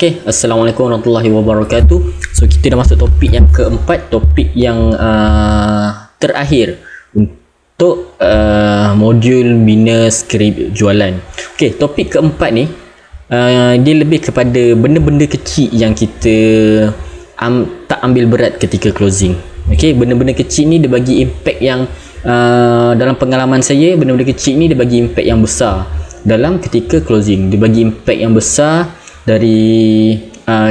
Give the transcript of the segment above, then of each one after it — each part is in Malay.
Okay, Assalamualaikum warahmatullahi wabarakatuh. So kita dah masuk topik yang keempat, topik yang terakhir untuk modul bina skrip jualan. Okay, topik keempat ni dia lebih kepada benda-benda kecil yang kita tak ambil berat ketika closing. Okay, benda-benda kecil ni dia bagi impact yang dalam pengalaman saya, benda-benda kecil ni dia bagi impact yang besar dalam ketika closing. Dia bagi impact yang besar dari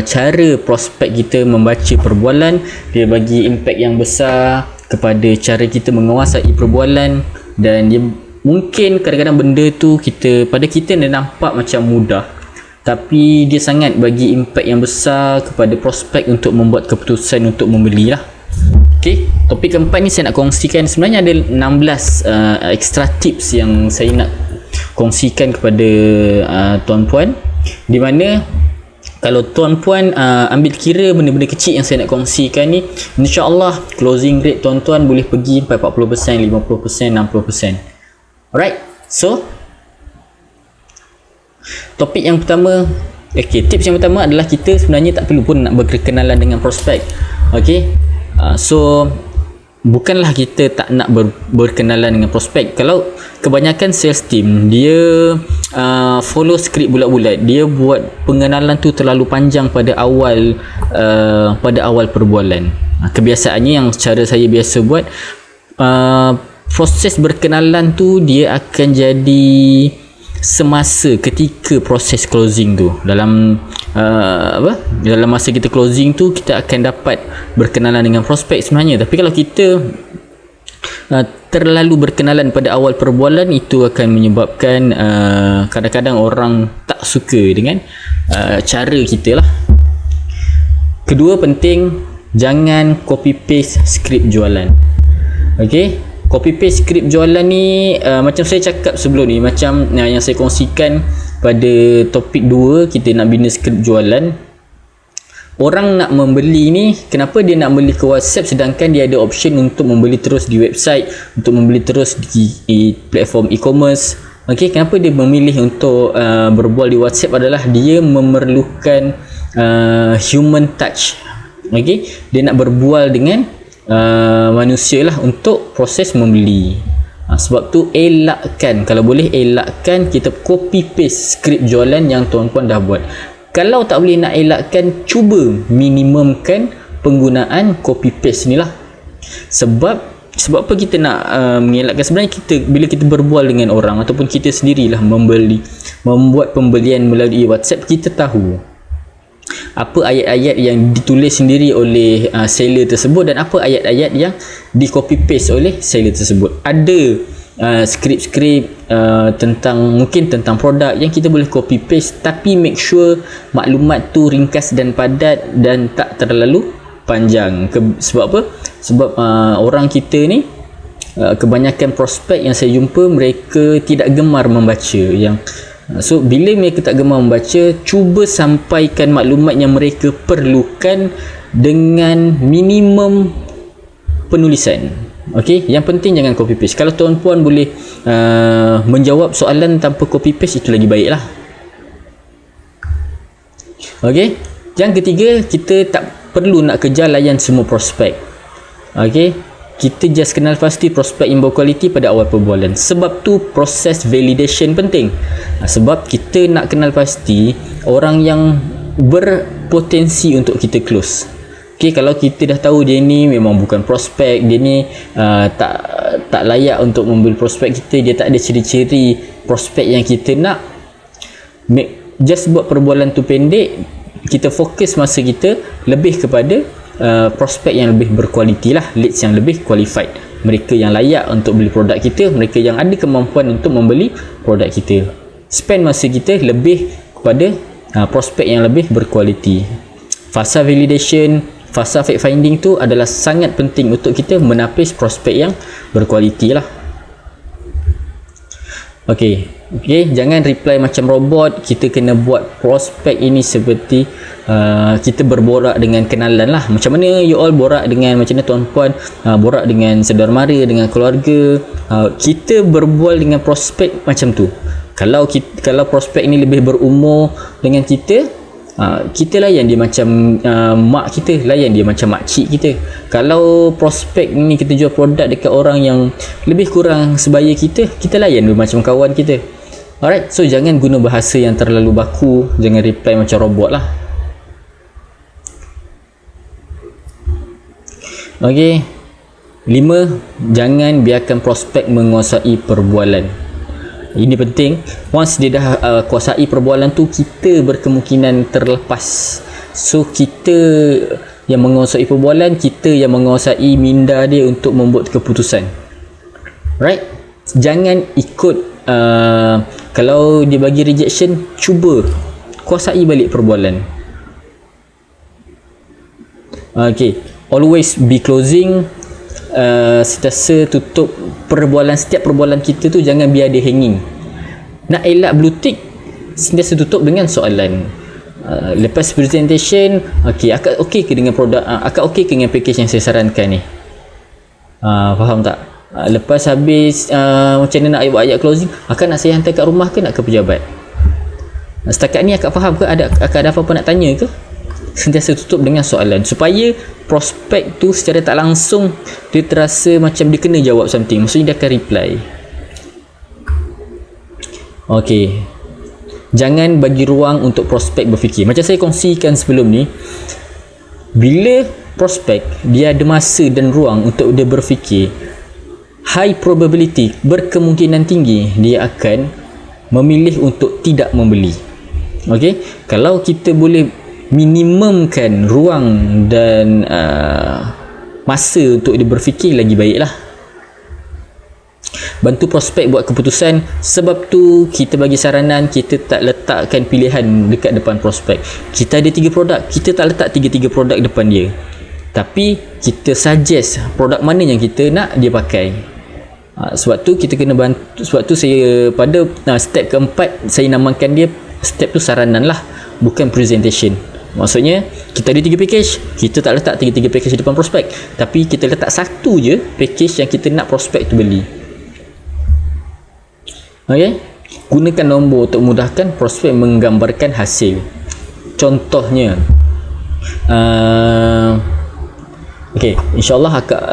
cara prospek kita membaca perbualan, dia bagi impact yang besar kepada cara kita menguasai perbualan, dan dia mungkin kadang-kadang benda tu pada kita dia nampak macam mudah, tapi dia sangat bagi impact yang besar kepada prospek untuk membuat keputusan untuk membeli lah. Okay, topik keempat ni saya nak kongsikan. Sebenarnya ada 16 extra tips yang saya nak kongsikan kepada tuan-puan, di mana kalau tuan-puan ambil kira benda-benda kecil yang saya nak kongsikan ni, insya-Allah closing rate tuan-tuan boleh pergi 40%, 50%, 60%. Alright, so topik yang pertama, tips yang pertama adalah kita sebenarnya tak perlu pun nak berkenalan dengan prospek. So bukanlah kita tak nak berkenalan dengan prospek. Kalau kebanyakan sales team dia follow skrip bulat-bulat, dia buat pengenalan tu terlalu panjang pada awal perbualan. Kebiasaannya yang cara saya biasa buat, proses berkenalan tu dia akan jadi semasa ketika proses closing tu. Dalam masa kita closing tu, kita akan dapat berkenalan dengan prospek sebenarnya. Tapi kalau kita terlalu berkenalan pada awal perbualan, itu akan menyebabkan kadang-kadang orang tak suka dengan cara kita lah. Kedua penting, jangan copy paste skrip jualan. Okay, copy paste skrip jualan ni macam saya cakap sebelum ni, macam yang saya kongsikan pada topik 2, kita nak bina skrip jualan. Orang nak membeli ni, kenapa dia nak beli ke WhatsApp sedangkan dia ada option untuk membeli terus di website, untuk membeli terus di platform e-commerce. Okay, kenapa dia memilih untuk berbual di WhatsApp adalah dia memerlukan human touch. Okay, dia nak berbual dengan manusia lah untuk proses membeli. Sebab tu elakkan, kalau boleh elakkan kita copy paste skrip jualan yang tuan-puan dah buat. Kalau tak boleh nak elakkan, cuba minimumkan penggunaan copy paste ni lah. Sebab apa kita nak mengelakkan? Sebenarnya bila kita berbual dengan orang ataupun kita sendirilah membuat pembelian melalui WhatsApp, kita tahu apa ayat-ayat yang ditulis sendiri oleh seller tersebut dan apa ayat-ayat yang di copy paste oleh seller tersebut. Ada skrip-skrip mungkin tentang produk yang kita boleh copy paste, tapi make sure maklumat tu ringkas dan padat dan tak terlalu panjang. Sebab apa? Sebab orang kita ni, kebanyakan prospek yang saya jumpa, mereka tidak gemar membaca. So bila mereka tak gemar membaca, cuba sampaikan maklumat yang mereka perlukan dengan minimum penulisan. Okey, yang penting jangan copy paste. Kalau tuan-puan boleh menjawab soalan tanpa copy paste, itu lagi baiklah. Okey, yang ketiga, kita tak perlu nak kejar layan semua prospek. Okey, kita just kenal pasti prospek yang berkualiti pada awal perbualan. Sebab tu proses validation penting. Sebab kita nak kenal pasti orang yang berpotensi untuk kita close. Okay, kalau kita dah tahu dia ni memang bukan prospek, dia ni tak layak untuk membeli prospek kita, dia tak ada ciri-ciri prospek yang kita nak, just buat perbualan tu pendek, kita fokus masa kita lebih kepada prospek yang lebih berkualiti lah, leads yang lebih qualified, mereka yang layak untuk beli produk kita, mereka yang ada kemampuan untuk membeli produk kita. Spend masa kita lebih kepada prospek yang lebih berkualiti. Fasa validation, fasa fact finding tu adalah sangat penting untuk kita menapis prospek yang berkualiti lah. Okay, jangan reply macam robot. Kita kena buat prospek ini seperti kita berborak dengan kenalan lah. Macam mana you all borak dengan, macam mana tuan-puan borak dengan saudara mara, dengan keluarga. Kita berbual dengan prospek macam tu. Kalau prospek ni lebih berumur dengan kita, kita layan dia macam mak kita, layan dia macam makcik kita. Kalau prospek ni kita jual produk dekat orang yang lebih kurang sebaya kita, kita layan dia macam kawan kita. Alright, so jangan guna bahasa yang terlalu baku, jangan reply macam robot lah. Okay, 5, jangan biarkan prospek menguasai perbualan. Ini penting. Once dia dah kuasai perbualan tu, kita berkemungkinan terlepas. So kita yang menguasai perbualan, kita yang menguasai minda dia untuk membuat keputusan. Right? Jangan ikut kalau dia bagi rejection, cuba kuasai balik perbualan. Okay, always be closing. Sentiasa tutup perbualan, setiap perbualan kita tu jangan biar dia hanging. Nak elak blue tick, sentiasa tutup dengan soalan. Lepas presentation, akak okey ke dengan produk, akak okey ke dengan package yang saya sarankan ni? Faham tak? Lepas habis macam mana nak buat ayat closing, akak nak saya hantar kat rumah ke nak ke pejabat? Setakat ni akak faham ke? Akak ada apa-apa nak tanya ke? Sentiasa tutup dengan soalan supaya prospek tu secara tak langsung dia terasa macam dia kena jawab something, maksudnya dia akan reply. Okey, jangan bagi ruang untuk prospek berfikir. Macam saya kongsikan sebelum ni, bila prospek dia ada masa dan ruang untuk dia berfikir, high probability, berkemungkinan tinggi dia akan memilih untuk tidak membeli. Okey, kalau kita boleh minimumkan ruang dan masa untuk dia berfikir, lagi baiklah. Bantu prospek buat keputusan. Sebab tu kita bagi saranan, kita tak letakkan pilihan dekat depan prospek. Kita ada 3 produk, kita tak letak 3 produk depan dia, tapi kita suggest produk mana yang kita nak dia pakai. Sebab tu kita kena bantu. Sebab tu saya pada step keempat saya namakan dia step tu saranan lah, bukan presentation. Maksudnya kita ada 3 package, kita tak letak 3 package di depan prospek, tapi kita letak satu je package yang kita nak prospek tu beli. Okey, gunakan nombor untuk mudahkan prospek menggambarkan hasil. Contohnya okey, insyaallah akak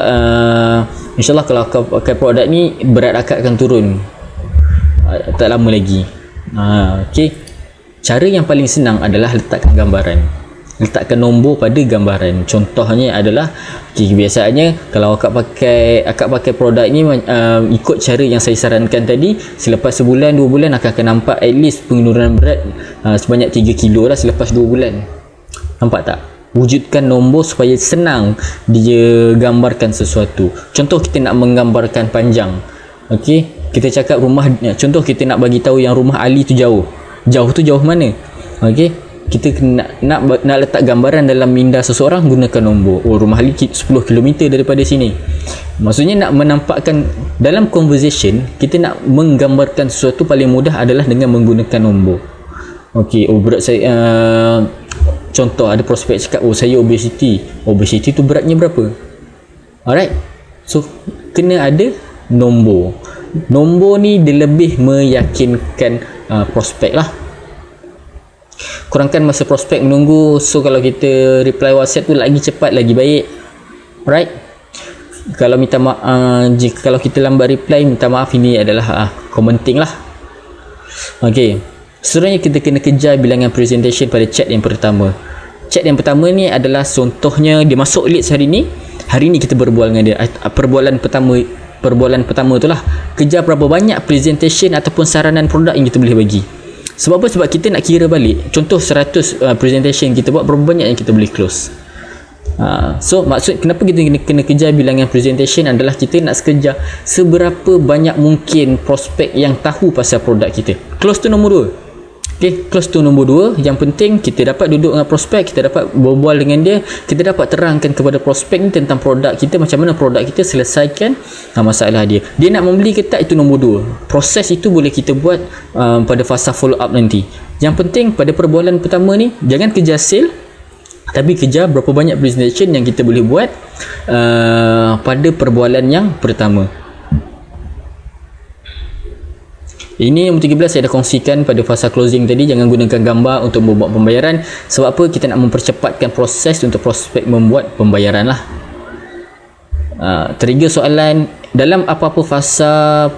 insyaallah kalau akak pakai produk ni, berat akak akan turun tak lama lagi. Okey, cara yang paling senang adalah letakkan gambaran, letakkan nombor pada gambaran. Contohnya adalah biasanya kalau akak pakai produk ni ikut cara yang saya sarankan tadi, selepas sebulan 2 bulan akak akan nampak at least penurunan berat sebanyak 3 kilo lah selepas 2 bulan. Nampak tak? Wujudkan nombor supaya senang dia gambarkan sesuatu. Contoh kita nak menggambarkan panjang. Okey, kita cakap rumah, contoh kita nak bagi tahu yang rumah Ali tu jauh. Jauh tu jauh mana? Okey, kita nak letak gambaran dalam minda seseorang, gunakan nombor. Oh, rumah Ali 10 km daripada sini. Maksudnya nak menampakkan dalam conversation, kita nak menggambarkan sesuatu paling mudah adalah dengan menggunakan nombor. Okey, berat saya contoh ada prospek cakap, saya obesity. Obesity tu beratnya berapa? Alright. So kena ada nombor. Nombor ni dia lebih meyakinkan prospek lah. Kurangkan masa prospek menunggu. So kalau kita reply WhatsApp tu lagi cepat, lagi baik. Right? Kalau minta maaf, kalau kita lambat reply, minta maaf, ini adalah commenting lah. Okey, sebenarnya kita kena kejar bilangan presentation pada chat yang pertama. Chat yang pertama ni adalah contohnya dia masuk leads hari ni kita berbual dengan dia. Perbualan pertama tu lah, kejar berapa banyak presentation ataupun saranan produk yang kita boleh bagi. Sebab apa? Sebab kita nak kira balik, contoh 100 presentation kita buat, berapa banyak yang kita boleh close. So maksud kenapa kita kena kejar bilangan presentation adalah kita nak kejar seberapa banyak mungkin prospek yang tahu pasal produk kita. Close tu nombor 2. Okay, close tu nombor 2. Yang penting kita dapat duduk dengan prospek, kita dapat berbual dengan dia, kita dapat terangkan kepada prospek ni tentang produk kita, macam mana produk kita, selesaikan masalah dia. Dia nak membeli ke tak, itu nombor 2. Proses itu boleh kita buat pada fasa follow up nanti. Yang penting pada perbualan pertama ni, jangan kejar sale, tapi kejar berapa banyak presentation yang kita boleh buat pada perbualan yang pertama. Ini nombor 13 saya dah kongsikan pada fasa closing tadi, jangan gunakan gambar untuk membuat pembayaran. Sebab apa? Kita nak mempercepatkan proses untuk prospek membuat pembayaran lah. Trigger soalan dalam apa-apa fasa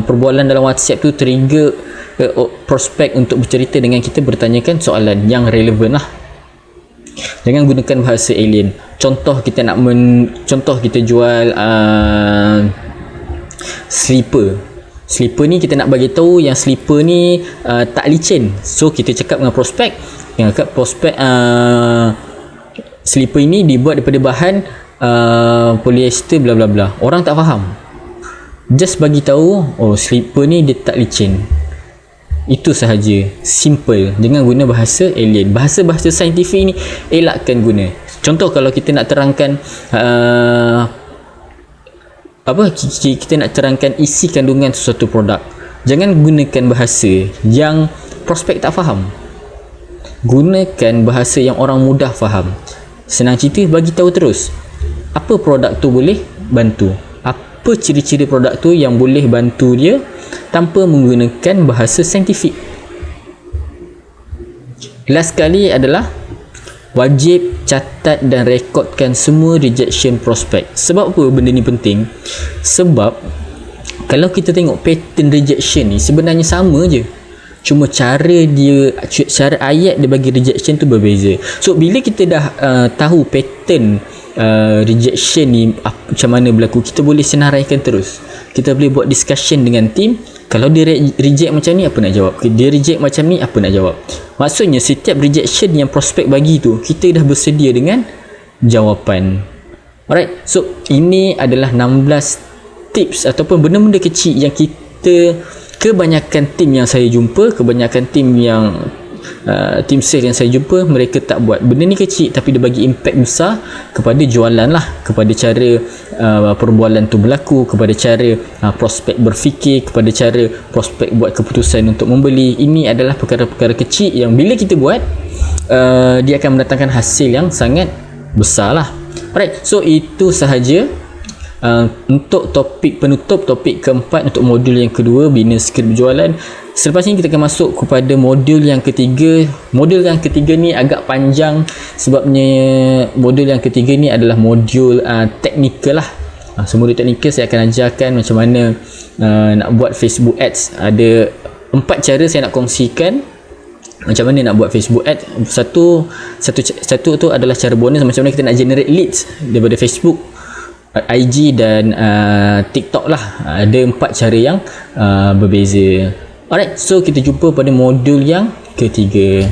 perbualan dalam WhatsApp tu, trigger prospek untuk bercerita dengan kita, bertanyakan soalan yang relevan lah. Jangan gunakan bahasa alien. Contoh kita nak contoh kita jual slipper ni, kita nak bagi tahu yang slipper ni tak licin. So kita cakap dengan prospek, slipper ini dibuat daripada bahan polyester bla bla bla. Orang tak faham. Just bagi tahu, oh slipper ni dia tak licin. Itu sahaja. Simple. Jangan guna bahasa alien. Bahasa-bahasa saintifik ni elakkan guna. Contoh kalau kita nak terangkan kita nak terangkan isi kandungan sesuatu produk, jangan gunakan bahasa yang prospek tak faham. Gunakan bahasa yang orang mudah faham. Senang cerita, bagi tahu terus apa produk tu boleh bantu, apa ciri-ciri produk tu yang boleh bantu dia tanpa menggunakan bahasa saintifik. Last sekali adalah wajib catat dan rekodkan semua rejection prospek. Sebab apa benda ni penting? Sebab kalau kita tengok pattern rejection ni sebenarnya sama je, cuma cara ayat dia bagi rejection tu berbeza. So bila kita dah tahu pattern rejection ni macam mana berlaku, kita boleh senaraikan terus. Kita boleh buat discussion dengan team. Kalau dia reject macam ni, apa nak jawab? Dia reject macam ni, apa nak jawab? Maksudnya setiap rejection yang prospek bagi tu, kita dah bersedia dengan jawapan. Alright, so ini adalah 16 tips ataupun benda-benda kecil yang kebanyakan tim yang saya jumpa, kebanyakan tim tim sales yang saya jumpa, mereka tak buat. Benda ni kecil tapi dia bagi impact besar kepada jualan lah, kepada cara perbualan tu berlaku, kepada cara prospek berfikir, kepada cara prospek buat keputusan untuk membeli. Ini adalah perkara-perkara kecil yang bila kita buat, dia akan mendatangkan hasil yang sangat besar lah. Alright, so itu sahaja untuk topik penutup, topik keempat untuk modul yang kedua, bina skrip berjualan. Selepas ini kita akan masuk kepada modul yang ketiga. Modul yang ketiga ni agak panjang sebabnya modul yang ketiga ni adalah modul teknikal lah. So modul teknikal saya akan ajarkan macam mana nak buat Facebook Ads. Ada 4 cara saya nak kongsikan macam mana nak buat Facebook Ads. Satu tu adalah cara bonus, macam mana kita nak generate leads daripada Facebook, IG dan TikTok lah. Ada 4 cara yang berbeza. Alright, so kita jumpa pada modul yang ketiga.